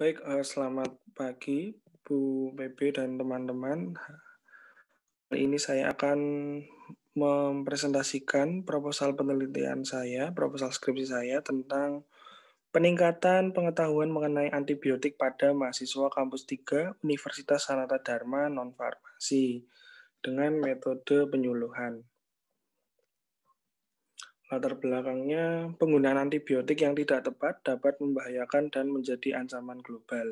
Baik, selamat pagi Bu Bebe dan teman-teman. Hari ini saya akan mempresentasikan proposal skripsi saya tentang peningkatan pengetahuan mengenai antibiotik pada mahasiswa kampus 3 Universitas Sanata Dharma Non-Farmasi dengan metode penyuluhan. Latar belakangnya, penggunaan antibiotik yang tidak tepat dapat membahayakan dan menjadi ancaman global,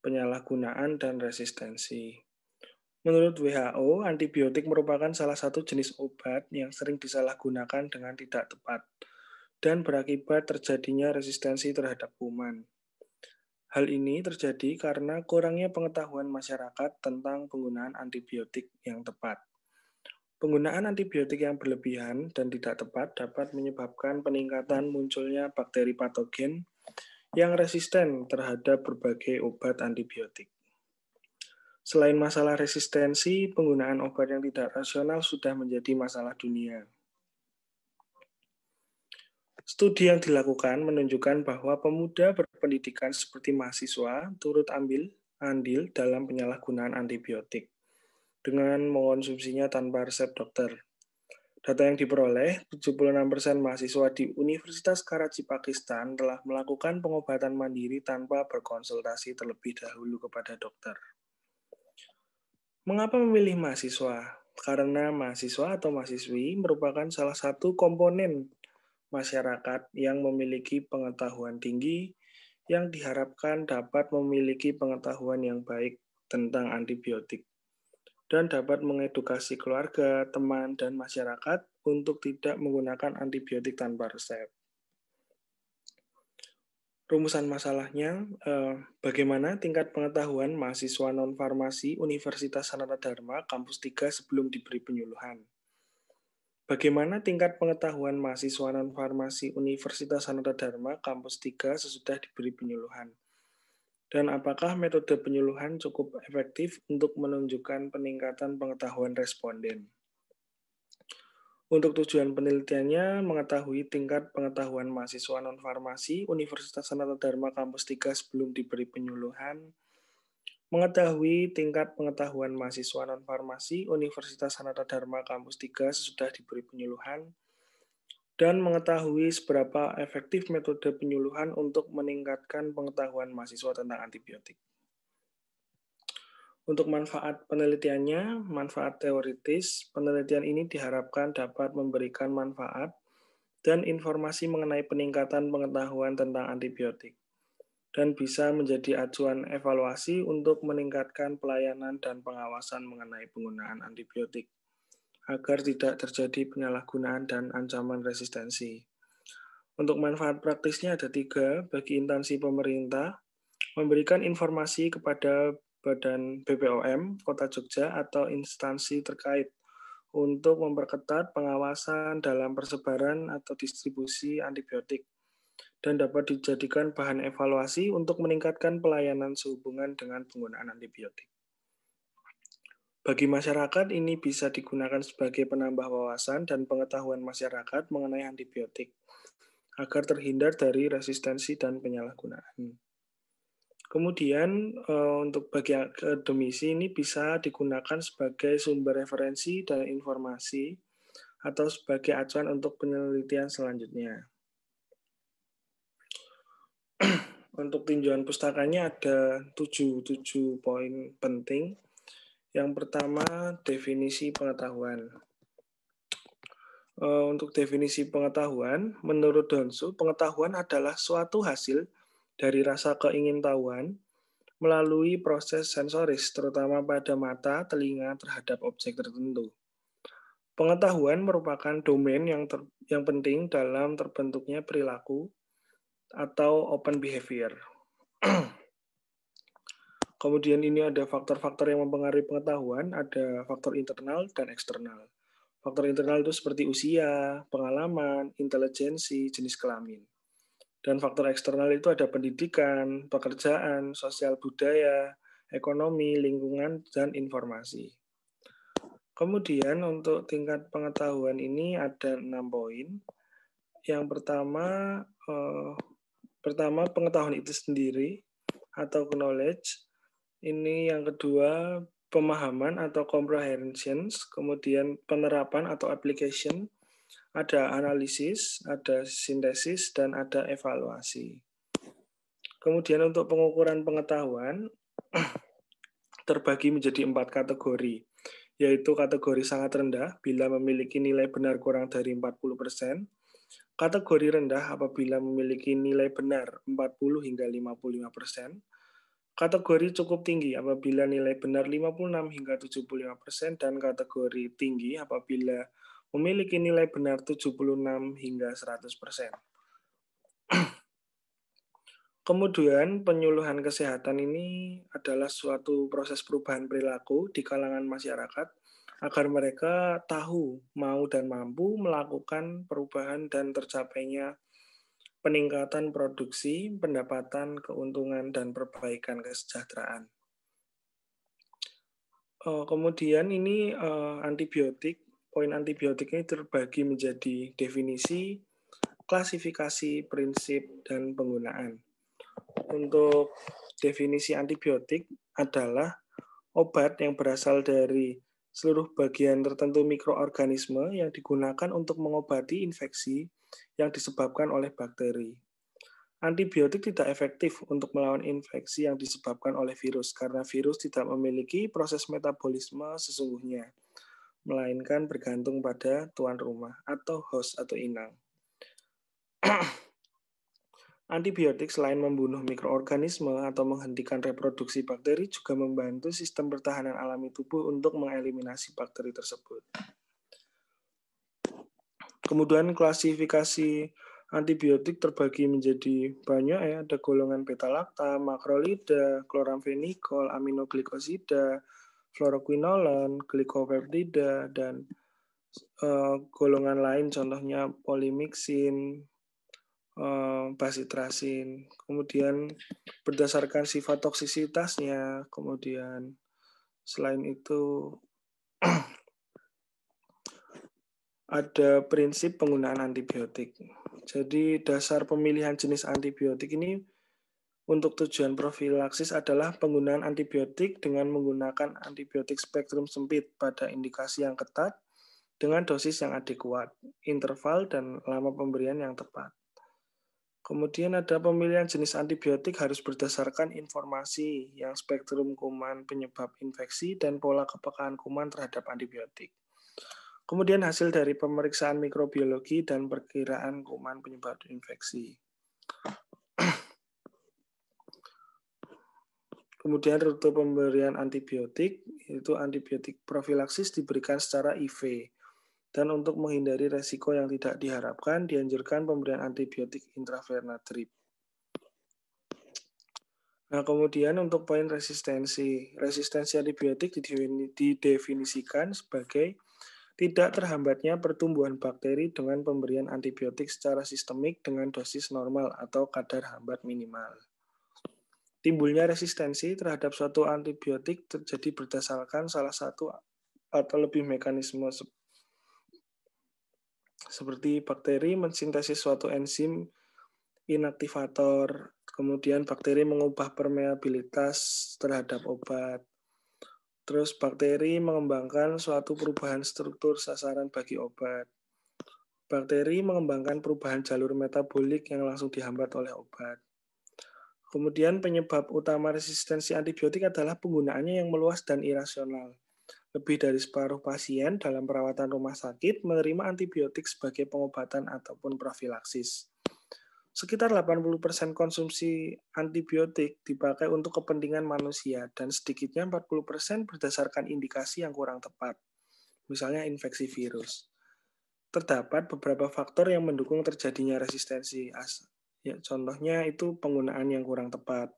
penyalahgunaan dan resistensi. Menurut WHO, antibiotik merupakan salah satu jenis obat yang sering disalahgunakan dengan tidak tepat dan berakibat terjadinya resistensi terhadap kuman. Hal ini terjadi karena kurangnya pengetahuan masyarakat tentang penggunaan antibiotik yang tepat. Penggunaan antibiotik yang berlebihan dan tidak tepat dapat menyebabkan peningkatan munculnya bakteri patogen yang resisten terhadap berbagai obat antibiotik. Selain masalah resistensi, penggunaan obat yang tidak rasional sudah menjadi masalah dunia. Studi yang dilakukan menunjukkan bahwa pemuda berpendidikan seperti mahasiswa turut ambil andil dalam penyalahgunaan antibiotik dengan mengonsumsinya tanpa resep dokter. Data yang diperoleh, 76% mahasiswa di Universitas Karachi, Pakistan telah melakukan pengobatan mandiri tanpa berkonsultasi terlebih dahulu kepada dokter. Mengapa memilih mahasiswa? Karena mahasiswa atau mahasiswi merupakan salah satu komponen masyarakat yang memiliki pengetahuan tinggi yang diharapkan dapat memiliki pengetahuan yang baik tentang antibiotik dan dapat mengedukasi keluarga, teman, dan masyarakat untuk tidak menggunakan antibiotik tanpa resep. Rumusan masalahnya, bagaimana tingkat pengetahuan mahasiswa non-farmasi Universitas Sanata Dharma Kampus 3 sebelum diberi penyuluhan? Bagaimana tingkat pengetahuan mahasiswa non-farmasi Universitas Sanata Dharma Kampus 3 sesudah diberi penyuluhan? Dan apakah metode penyuluhan cukup efektif untuk menunjukkan peningkatan pengetahuan responden? Untuk tujuan penelitiannya, mengetahui tingkat pengetahuan mahasiswa non-farmasi Universitas Sanata Dharma Kampus 3 sebelum diberi penyuluhan, mengetahui tingkat pengetahuan mahasiswa non-farmasi Universitas Sanata Dharma Kampus 3 sesudah diberi penyuluhan, dan mengetahui seberapa efektif metode penyuluhan untuk meningkatkan pengetahuan mahasiswa tentang antibiotik. Untuk manfaat penelitiannya, manfaat teoritis, penelitian ini diharapkan dapat memberikan manfaat dan informasi mengenai peningkatan pengetahuan tentang antibiotik, dan bisa menjadi acuan evaluasi untuk meningkatkan pelayanan dan pengawasan mengenai penggunaan antibiotik, agar tidak terjadi penyalahgunaan dan ancaman resistensi. Untuk manfaat praktisnya ada 3, bagi instansi pemerintah, memberikan informasi kepada Badan BPOM Kota Jogja atau instansi terkait untuk memperketat pengawasan dalam persebaran atau distribusi antibiotik dan dapat dijadikan bahan evaluasi untuk meningkatkan pelayanan sehubungan dengan penggunaan antibiotik. Bagi masyarakat, ini bisa digunakan sebagai penambah wawasan dan pengetahuan masyarakat mengenai antibiotik agar terhindar dari resistensi dan penyalahgunaan. Kemudian untuk bagi akademisi ini bisa digunakan sebagai sumber referensi dan informasi atau sebagai acuan untuk penelitian selanjutnya. Untuk tinjauan pustakanya ada 7 poin penting. Yang pertama, definisi pengetahuan. Untuk definisi pengetahuan, menurut Donsu, pengetahuan adalah suatu hasil dari rasa keingintahuan melalui proses sensoris, terutama pada mata, telinga terhadap objek tertentu. Pengetahuan merupakan domain yang penting dalam terbentuknya perilaku atau open behavior. Kemudian ini ada faktor-faktor yang mempengaruhi pengetahuan, ada faktor internal dan eksternal. Faktor internal itu seperti usia, pengalaman, intelijensi, jenis kelamin. Dan faktor eksternal itu ada pendidikan, pekerjaan, sosial budaya, ekonomi, lingkungan, dan informasi. Kemudian untuk tingkat pengetahuan ini ada 6 poin. Yang pertama pengetahuan itu sendiri. atau knowledge. Ini yang kedua, pemahaman atau comprehensions, kemudian penerapan atau application, ada analisis, ada sintesis, dan ada evaluasi. Kemudian untuk pengukuran pengetahuan, terbagi menjadi 4 kategori, yaitu kategori sangat rendah bila memiliki nilai benar kurang dari 40%, kategori rendah apabila memiliki nilai benar 40 hingga 55%, kategori cukup tinggi apabila nilai benar 56 hingga 75%, dan kategori tinggi apabila memiliki nilai benar 76 hingga 100%. Kemudian penyuluhan kesehatan ini adalah suatu proses perubahan perilaku di kalangan masyarakat agar mereka tahu, mau dan mampu melakukan perubahan dan tercapainya peningkatan produksi, pendapatan, keuntungan, dan perbaikan kesejahteraan. Kemudian ini antibiotik, poin antibiotik ini terbagi menjadi definisi, klasifikasi, prinsip, dan penggunaan. Untuk definisi antibiotik adalah obat yang berasal dari seluruh bagian tertentu mikroorganisme yang digunakan untuk mengobati infeksi yang disebabkan oleh bakteri. Antibiotik tidak efektif untuk melawan infeksi yang disebabkan oleh virus karena virus tidak memiliki proses metabolisme sesungguhnya, melainkan bergantung pada tuan rumah atau host atau inang. Antibiotik selain membunuh mikroorganisme atau menghentikan reproduksi bakteri juga membantu sistem pertahanan alami tubuh untuk mengeliminasi bakteri tersebut. Kemudian klasifikasi antibiotik terbagi menjadi banyak ya, ada golongan beta-lactam, makrolida, chloramphenicol, aminoglikosida, fluoroquinolone, glikopeptida, dan golongan lain contohnya polymyxin, basitrasin. Kemudian berdasarkan sifat toksisitasnya, kemudian selain itu ada prinsip penggunaan antibiotik. Jadi dasar pemilihan jenis antibiotik ini untuk tujuan profilaksis adalah penggunaan antibiotik dengan menggunakan antibiotik spektrum sempit pada indikasi yang ketat dengan dosis yang adekuat, interval dan lama pemberian yang tepat. Kemudian ada pemilihan jenis antibiotik harus berdasarkan informasi yang spektrum kuman penyebab infeksi dan pola kepekaan kuman terhadap antibiotik. Kemudian hasil dari pemeriksaan mikrobiologi dan perkiraan kuman penyebab infeksi. Kemudian rute pemberian antibiotik, yaitu antibiotik profilaksis diberikan secara IV. Dan untuk menghindari resiko yang tidak diharapkan, dianjurkan pemberian antibiotik intravena drip. Nah, kemudian untuk poin resistensi. Resistensi antibiotik didefinisikan sebagai tidak terhambatnya pertumbuhan bakteri dengan pemberian antibiotik secara sistemik dengan dosis normal atau kadar hambat minimal. Timbulnya resistensi terhadap suatu antibiotik terjadi berdasarkan salah satu atau lebih mekanisme seperti bakteri mensintesis suatu enzim inaktivator, kemudian bakteri mengubah permeabilitas terhadap obat, terus bakteri mengembangkan suatu perubahan struktur sasaran bagi obat, bakteri mengembangkan perubahan jalur metabolik yang langsung dihambat oleh obat. Kemudian penyebab utama resistensi antibiotik adalah penggunaannya yang meluas dan irasional. Lebih dari separuh pasien dalam perawatan rumah sakit menerima antibiotik sebagai pengobatan ataupun profilaksis. Sekitar 80% konsumsi antibiotik dipakai untuk kepentingan manusia dan sedikitnya 40% berdasarkan indikasi yang kurang tepat, misalnya infeksi virus. Terdapat beberapa faktor yang mendukung terjadinya resistensi. Contohnya itu penggunaan yang kurang tepat.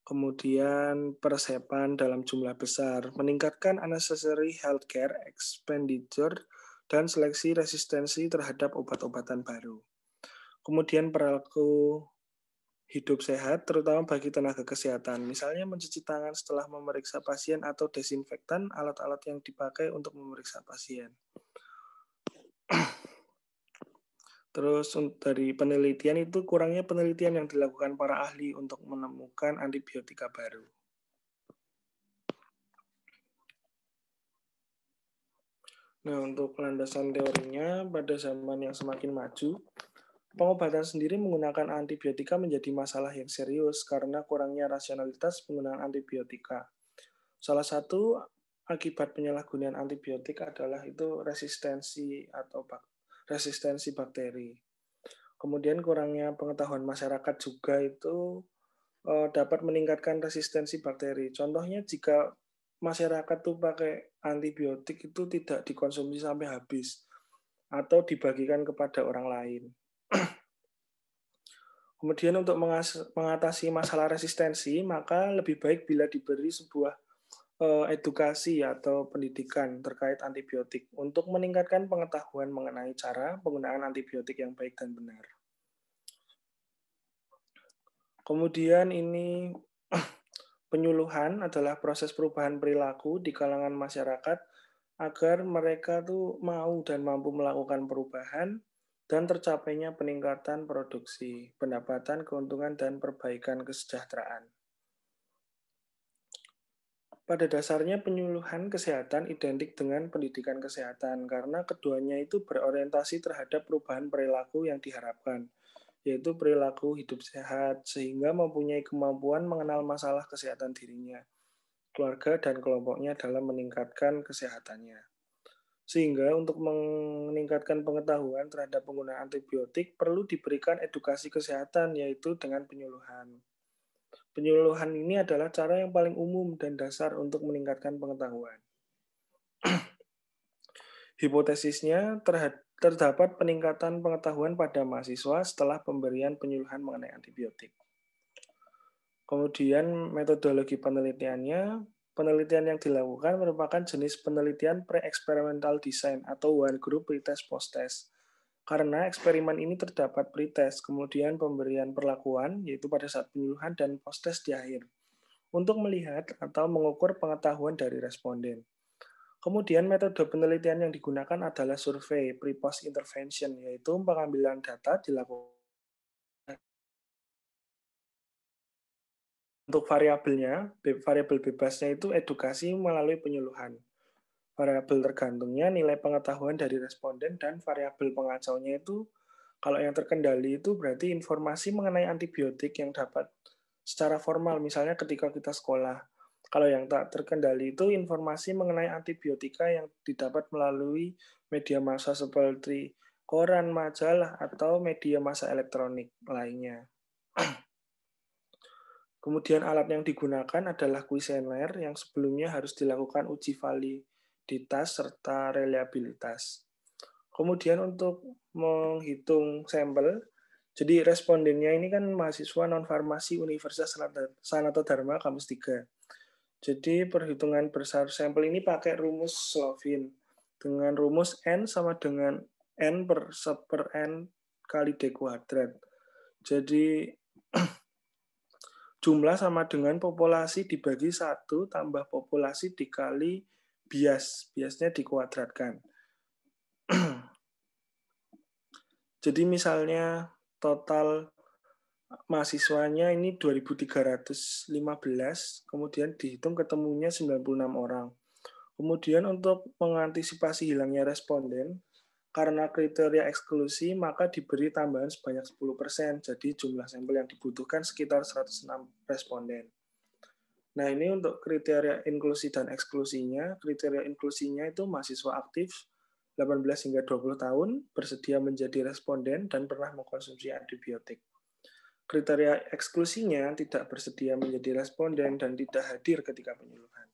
Kemudian persepan dalam jumlah besar, meningkatkan unnecessary healthcare expenditure, dan seleksi resistensi terhadap obat-obatan baru. Kemudian perilaku hidup sehat, terutama bagi tenaga kesehatan, misalnya mencuci tangan setelah memeriksa pasien atau desinfektan alat-alat yang dipakai untuk memeriksa pasien. Terus dari penelitian itu kurangnya penelitian yang dilakukan para ahli untuk menemukan antibiotika baru. Nah, untuk landasan teorinya, pada zaman yang semakin maju, pengobatan sendiri menggunakan antibiotika menjadi masalah yang serius karena kurangnya rasionalitas penggunaan antibiotika. Salah satu akibat penyalahgunaan antibiotik adalah itu resistensi bakteri. Kemudian kurangnya pengetahuan masyarakat juga itu dapat meningkatkan resistensi bakteri. Contohnya jika masyarakat tuh pakai antibiotik itu tidak dikonsumsi sampai habis atau dibagikan kepada orang lain. Kemudian untuk mengatasi masalah resistensi, maka lebih baik bila diberi sebuah edukasi atau pendidikan terkait antibiotik untuk meningkatkan pengetahuan mengenai cara penggunaan antibiotik yang baik dan benar. Kemudian ini penyuluhan adalah proses perubahan perilaku di kalangan masyarakat agar mereka tuh mau dan mampu melakukan perubahan dan tercapainya peningkatan produksi, pendapatan, keuntungan, dan perbaikan kesejahteraan. Pada dasarnya penyuluhan kesehatan identik dengan pendidikan kesehatan karena keduanya itu berorientasi terhadap perubahan perilaku yang diharapkan, yaitu perilaku hidup sehat sehingga mempunyai kemampuan mengenal masalah kesehatan dirinya, keluarga, dan kelompoknya dalam meningkatkan kesehatannya. Sehingga untuk meningkatkan pengetahuan terhadap penggunaan antibiotik perlu diberikan edukasi kesehatan yaitu dengan penyuluhan. Penyuluhan ini adalah cara yang paling umum dan dasar untuk meningkatkan pengetahuan. Hipotesisnya terdapat peningkatan pengetahuan pada mahasiswa setelah pemberian penyuluhan mengenai antibiotik. Kemudian metodologi penelitiannya, penelitian yang dilakukan merupakan jenis penelitian pre-experimental design atau one group pretest post-test. Karena eksperimen ini terdapat pretest, kemudian pemberian perlakuan, yaitu pada saat penyuluhan dan post-test di akhir, untuk melihat atau mengukur pengetahuan dari responden. Kemudian metode penelitian yang digunakan adalah survei pre-post intervention, yaitu pengambilan data dilakukan. Untuk variabelnya, variabel bebasnya itu edukasi melalui penyuluhan. Variabel tergantungnya nilai pengetahuan dari responden dan variabel pengacaunya itu kalau yang terkendali itu berarti informasi mengenai antibiotik yang dapat secara formal, misalnya ketika kita sekolah. Kalau yang tak terkendali itu informasi mengenai antibiotika yang didapat melalui media massa seperti koran, majalah, atau media massa elektronik lainnya. Kemudian alat yang digunakan adalah kuesioner yang sebelumnya harus dilakukan uji validitas serta reliabilitas. Kemudian untuk menghitung sampel, jadi respondennya ini kan mahasiswa non-farmasi Universitas Sanata Dharma Kampus 3. Jadi perhitungan besar sampel ini pakai rumus Slovin dengan rumus N sama dengan N per N kali D kuadrat. Jadi jumlah sama dengan populasi dibagi 1 tambah populasi dikali bias. Biasnya dikuadratkan. Jadi misalnya total mahasiswanya ini 2.315, kemudian dihitung ketemunya 96 orang. Kemudian untuk mengantisipasi hilangnya responden, karena kriteria eksklusi, maka diberi tambahan sebanyak 10%, jadi jumlah sampel yang dibutuhkan sekitar 106 responden. Nah, ini untuk kriteria inklusi dan eksklusinya. Kriteria inklusinya itu mahasiswa aktif 18 hingga 20 tahun, bersedia menjadi responden, dan pernah mengkonsumsi antibiotik. Kriteria eksklusinya tidak bersedia menjadi responden dan tidak hadir ketika penyuluhan.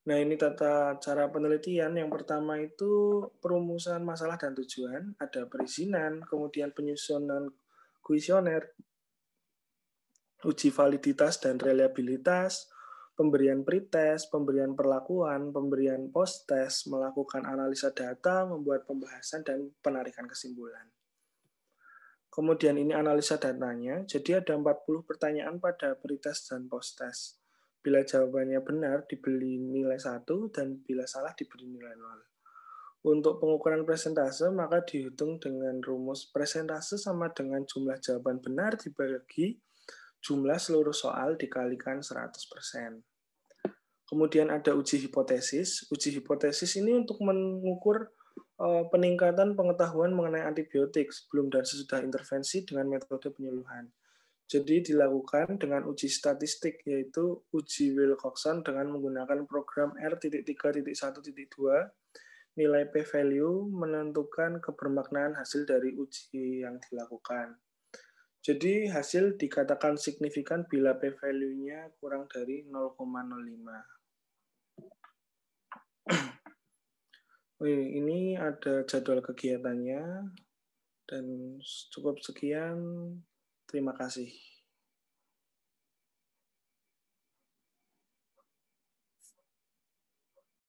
Nah, ini tata cara penelitian. Yang pertama itu perumusan masalah dan tujuan, ada perizinan, kemudian penyusunan kuesioner, uji validitas dan reliabilitas, pemberian pretest, pemberian perlakuan, pemberian post-test, melakukan analisa data, membuat pembahasan, dan penarikan kesimpulan. Kemudian ini analisa datanya, jadi ada 40 pertanyaan pada pretest dan post-test. Bila jawabannya benar, diberi nilai 1, dan bila salah, diberi nilai 0. Untuk pengukuran persentase, maka dihitung dengan rumus persentase sama dengan jumlah jawaban benar dibagi jumlah seluruh soal dikalikan 100%. Kemudian ada uji hipotesis. Uji hipotesis ini untuk mengukur peningkatan pengetahuan mengenai antibiotik sebelum dan sesudah intervensi dengan metode penyuluhan. Jadi dilakukan dengan uji statistik, yaitu uji Wilcoxon dengan menggunakan program R.3.1.2, nilai p-value menentukan kebermaknaan hasil dari uji yang dilakukan. Jadi hasil dikatakan signifikan bila p-value-nya kurang dari 0,05. Ini ada jadwal kegiatannya, dan cukup sekian. Terima kasih.